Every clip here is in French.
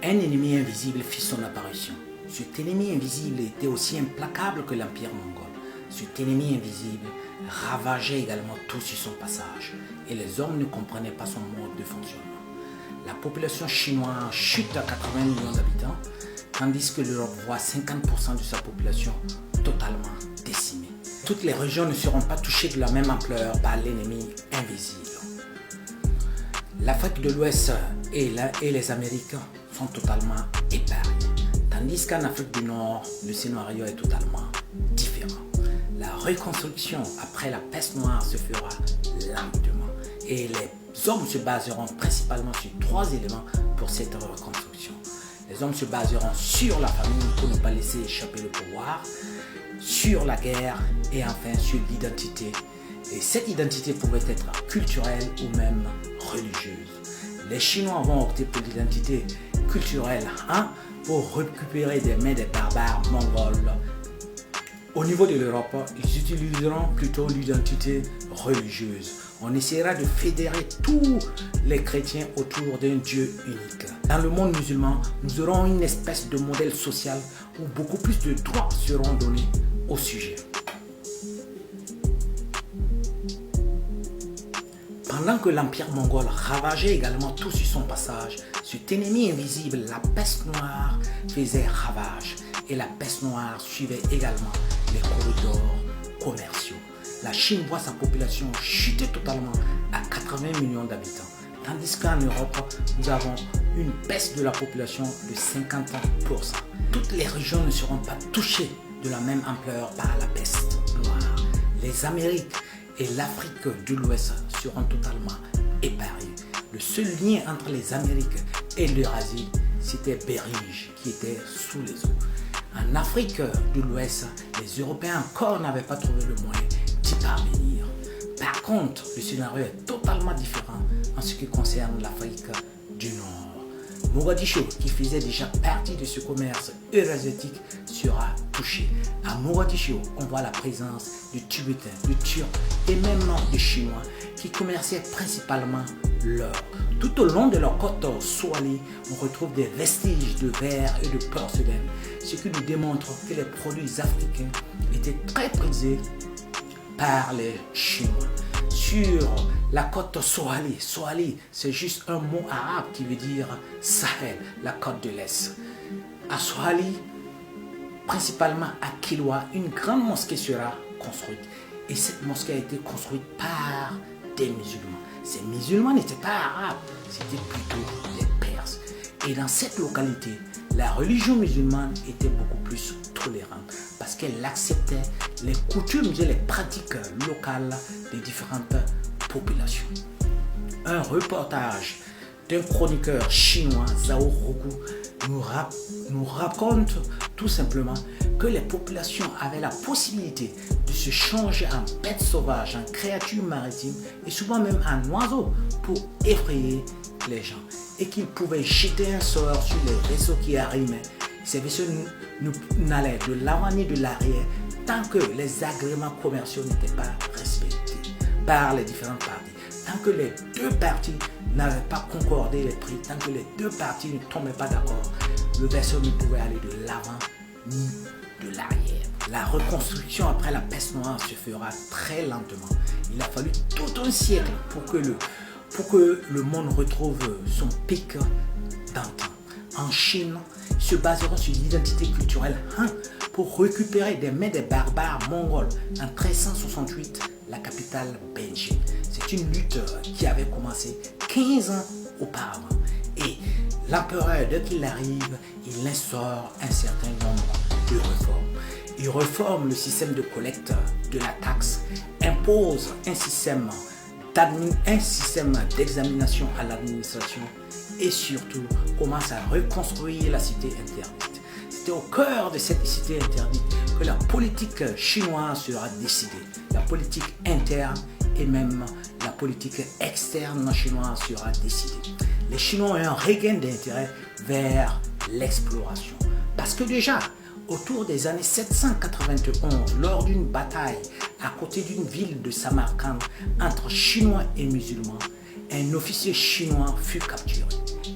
Un ennemi invisible fit son apparition. Cet ennemi invisible était aussi implacable que l'Empire mongol. Cet ennemi invisible ravageait également tout sur son passage et les hommes ne comprenaient pas son mode de fonctionnement. La population chinoise chute à 80 millions d'habitants, tandis que l'Europe voit 50% de sa population totalement décimée. Toutes les régions ne seront pas touchées de la même ampleur par l'ennemi invisible. L'Afrique de l'Ouest et les Amériques sont totalement épargnées, tandis qu'en Afrique du Nord, le scénario est totalement différent. La reconstruction après la peste noire se fera lentement et les hommes se baseront principalement sur 3 éléments pour cette reconstruction. Les hommes se baseront sur la famille pour ne pas laisser échapper le pouvoir, sur la guerre et enfin sur l'identité. Et cette identité pouvait être culturelle ou même religieuse. Les Chinois vont opter pour l'identité culturelle pour récupérer des mains des barbares mongols. Au niveau de l'Europe, ils utiliseront plutôt l'identité religieuse. On essaiera de fédérer tous les chrétiens autour d'un Dieu unique. Dans le monde musulman, nous aurons une espèce de modèle social où beaucoup plus de droits seront donnés au sujet. Pendant que l'Empire mongol ravageait également tout sur son passage, cet ennemi invisible, la peste noire, faisait ravage. Et la peste noire suivait également les corridors commerciaux. La Chine voit sa population chuter totalement à 80 millions d'habitants. Tandis qu'en Europe, nous avons une baisse de la population de 50%. Toutes les régions ne seront pas touchées de la même ampleur par la peste noire. Les Amériques et l'Afrique de l'Ouest seront totalement épargnées. Le seul lien entre les Amériques et l'Eurasie, c'était Bering qui était sous les eaux. En Afrique de l'Ouest, les Européens encore n'avaient pas trouvé le moyen d'y parvenir. Par contre, le scénario est totalement différent en ce qui concerne l'Afrique du Nord. Mogadiscio, qui faisait déjà partie de ce commerce eurasiatique, sera touché. À Mogadiscio, on voit la présence de Tibétains, de Turcs et même de Chinois qui commerçaient principalement l'or. Tout au long de leur côte Swahili, on retrouve des vestiges de verre et de porcelaine, ce qui nous démontre que les produits africains étaient très prisés par les Chinois. Sur la côte Swahili, Swahili c'est juste un mot arabe qui veut dire Sahel, la côte de l'Est. À Swahili, principalement à Kilwa, une grande mosquée sera construite. Et cette mosquée a été construite par des musulmans. Ces musulmans n'étaient pas arabes, c'était plutôt des Perses. Et dans cette localité, la religion musulmane était beaucoup plus tolérante parce qu'elle acceptait les coutumes et les pratiques locales des différentes populations. Un reportage d'un chroniqueur chinois, Zhao Rugu, nous raconte tout simplement que les populations avaient la possibilité de se changer en bêtes sauvages, en créatures maritimes et souvent même en oiseaux pour effrayer les gens. Et qu'ils pouvaient jeter un sort sur les vaisseaux qui arrivaient. Ces vaisseaux n'allaient de l'avant ni de l'arrière tant que les agréments commerciaux n'étaient pas respectés par les différentes parties. Tant que les deux parties n'avaient pas concordé les prix, tant que les deux parties ne tombaient pas d'accord, le vaisseau ne pouvait aller de l'avant ni de l'arrière. La reconstruction après la peste noire se fera très lentement. Il a fallu tout un siècle pour que le monde retrouve son pic d'antan. En Chine, ils se baseront sur l'identité culturelle Han pour récupérer des mains des barbares mongols en 1368, la capitale Beijing. C'est une lutte qui avait commencé 15 ans auparavant. Et l'empereur, dès qu'il arrive, il instaure un certain nombre de réformes. Il réforme le système de collecte de la taxe, impose un système d'examination à l'administration et surtout commence à reconstruire la cité interdite. C'était au cœur de cette cité interdite que la politique chinoise sera décidée. La politique interne et même la politique externe chinoise sera décidée. Les Chinois ont un regain d'intérêt vers l'exploration. Parce que déjà, autour des années 791, lors d'une bataille à côté d'une ville de Samarcande entre Chinois et musulmans, un officier chinois fut capturé.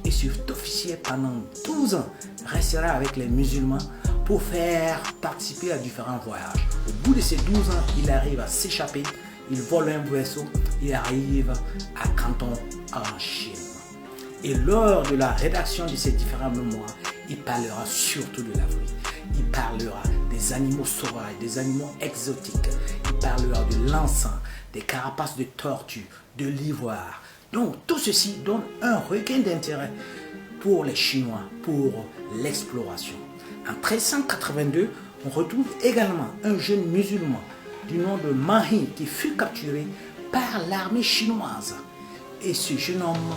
et cet officier pendant 12 ans restera avec les musulmans pour faire participer à différents voyages. Au bout de ces 12 ans, il arrive à s'échapper, il vole un vaisseau, il arrive à Canton en Chine. Et lors de la rédaction de ces différents mémoires, il parlera surtout de l'Afrique. Il parlera des animaux sauvages, des animaux exotiques. Il parlera de l'encens, des carapaces de tortue, de l'ivoire. Donc tout ceci donne un regain d'intérêt pour les Chinois, pour l'exploration. En 1382, on retrouve également un jeune musulman du nom de Mahi qui fut capturé par l'armée chinoise. Et ce jeune homme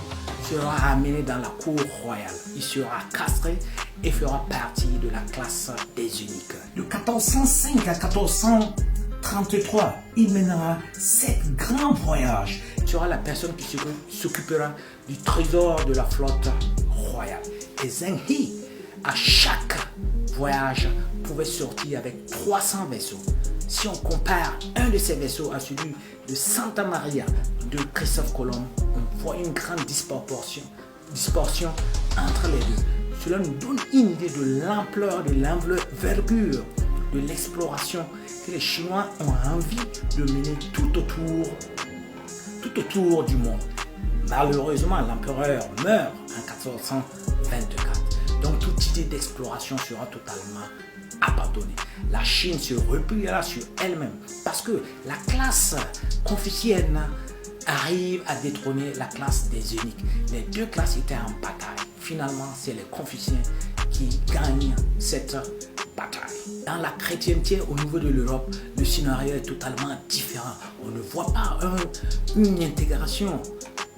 sera amené dans la cour royale. Il sera castré et fera partie de la classe des eunuques. De 1405 à 1433, il mènera 7 grands voyages. Il sera la personne qui s'occupera du trésor de la flotte royale. Et Zheng He, à chaque voyage, pouvait sortir avec 300 vaisseaux. Si on compare un de ces vaisseaux à celui de Santa Maria de Christophe Colomb, on voit une grande disproportion entre les deux. Cela nous donne une idée de l'ampleur, de l'envergure de l'exploration que les Chinois ont envie de mener tout autour du monde. Malheureusement, l'empereur meurt en 1424. Donc toute idée d'exploration sera totalement abandonnée. La Chine se repliera sur elle-même parce que la classe confucienne arrive à détrôner la classe des eunuques. Les deux classes étaient en bataille. Finalement, c'est les Confuciens qui gagnent cette bataille. Dans la chrétienté au niveau de l'Europe, le scénario est totalement différent. On ne voit pas une intégration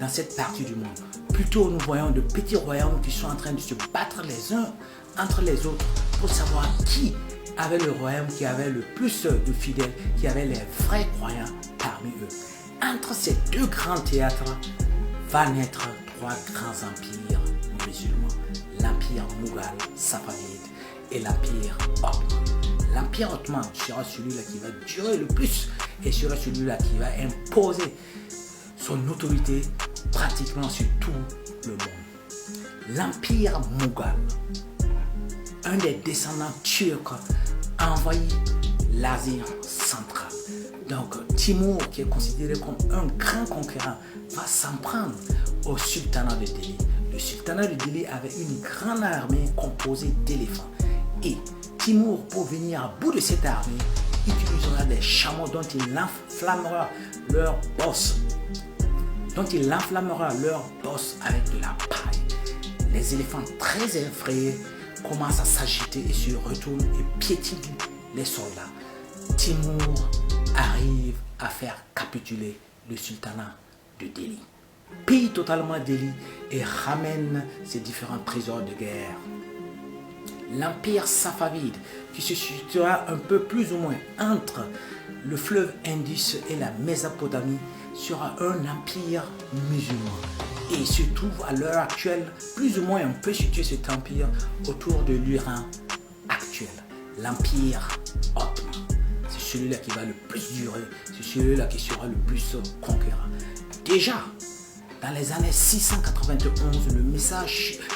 dans cette partie du monde. Plutôt, nous voyons de petits royaumes qui sont en train de se battre les uns entre les autres pour savoir qui avait le royaume qui avait le plus de fidèles, qui avait les vrais croyants parmi eux. Entre ces deux grands théâtres va naître 3 grands empires musulmans. L'empire Mughal, Safavide et l'empire Ottoman. L'empire Ottoman sera celui-là qui va durer le plus et sera celui-là qui va imposer son autorité pratiquement sur tout le monde. L'empire Mughal, un des descendants turcs, a envahi l'Asie centrale. Donc Timur, qui est considéré comme un grand conquérant, va s'en prendre au sultanat de Delhi. Le sultanat de Delhi avait une grande armée composée d'éléphants. Et Timur, pour venir à bout de cette armée, utilisera des chameaux dont il enflammera leur bosse. Avec de la paille. Les éléphants très effrayés commencent à s'agiter et se retournent et piétinent les soldats. Timur arrive à faire capituler le sultanat de Delhi. Pille totalement Delhi et ramène ses différents trésors de guerre. L'empire Safavide, qui se situera un peu plus ou moins entre le fleuve Indus et la Mésopotamie, sera un empire musulman. Et il se trouve à l'heure actuelle, plus ou moins on peut situer cet empire autour de l'Iran actuel. L'empire Ottoman, c'est celui-là qui va le plus durer, c'est celui-là qui sera le plus conquérant. Déjà, dans les années 691,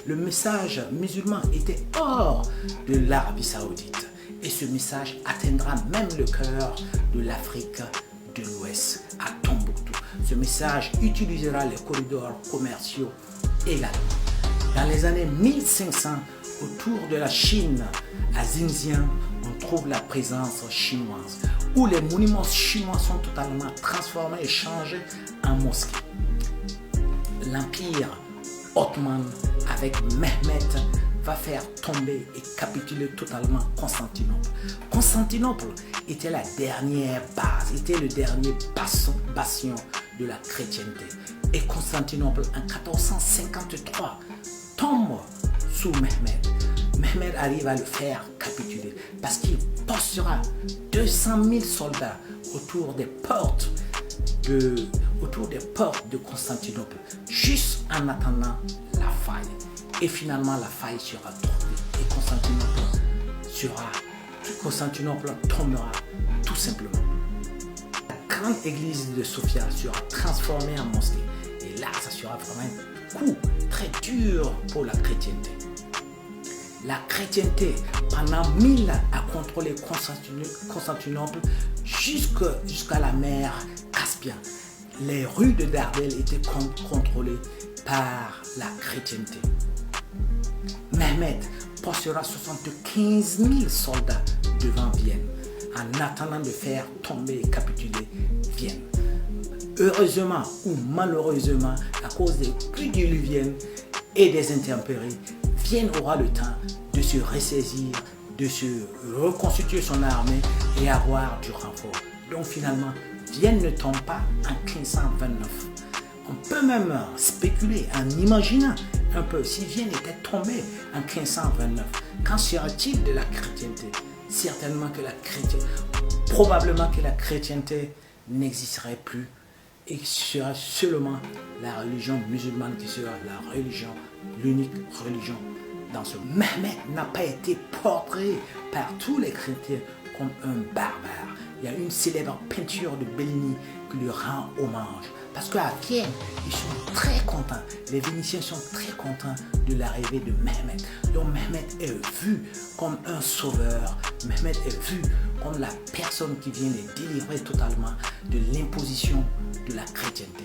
le message musulman était hors de l'Arabie Saoudite. Et ce message atteindra même le cœur de l'Afrique de l'Ouest, à Tombouctou. Ce message utilisera les corridors commerciaux également. Dans les années 1500, autour de la Chine, à Xinjiang, on trouve la présence chinoise, où les monuments chinois sont totalement transformés et changés en mosquées. L'empire Ottoman avec Mehmet va faire tomber et capituler totalement Constantinople. Constantinople était la dernière base, était le dernier bastion de la chrétienté. Et Constantinople en 1453 tombe sous Mehmet. Mehmet arrive à le faire capituler parce qu'il postera 200 000 soldats autour des portes de Constantinople, juste en attendant la faille. Et finalement, la faille sera trouvée et Constantinople tombera tout simplement. La grande église de Sofia sera transformée en mosquée. Et là, ça sera vraiment un coup très dur pour la chrétienté. La chrétienté, pendant 1000 ans, a contrôlé Constantinople jusqu'à la mer Caspienne. Les rues de Darbel étaient contrôlées par la chrétienté. Mehmed postera 75 000 soldats devant Vienne en attendant de faire tomber et capituler Vienne. Heureusement ou malheureusement, à cause des pluies diluviennes et des intempéries, Vienne aura le temps de se ressaisir, de se reconstituer son armée et avoir du renfort. Donc finalement, Vienne ne tombe pas en 1529. On peut même spéculer en imaginant un peu si Vienne était tombée en 1529. Qu'en sera-t-il de la chrétienté? Probablement que la chrétienté n'existerait plus et ce sera seulement la religion musulmane qui sera l'unique religion dans ce. Mehmed n'a pas été portrait par tous les chrétiens comme un barbare. Il y a une célèbre peinture de Bellini qui lui rend hommage. Parce qu'à Vienne, ils sont très contents. Les Vénitiens sont très contents de l'arrivée de Mehmed. Donc Mehmed est vu comme un sauveur. Mehmed est vu comme la personne qui vient les délivrer totalement de l'imposition de la chrétienté.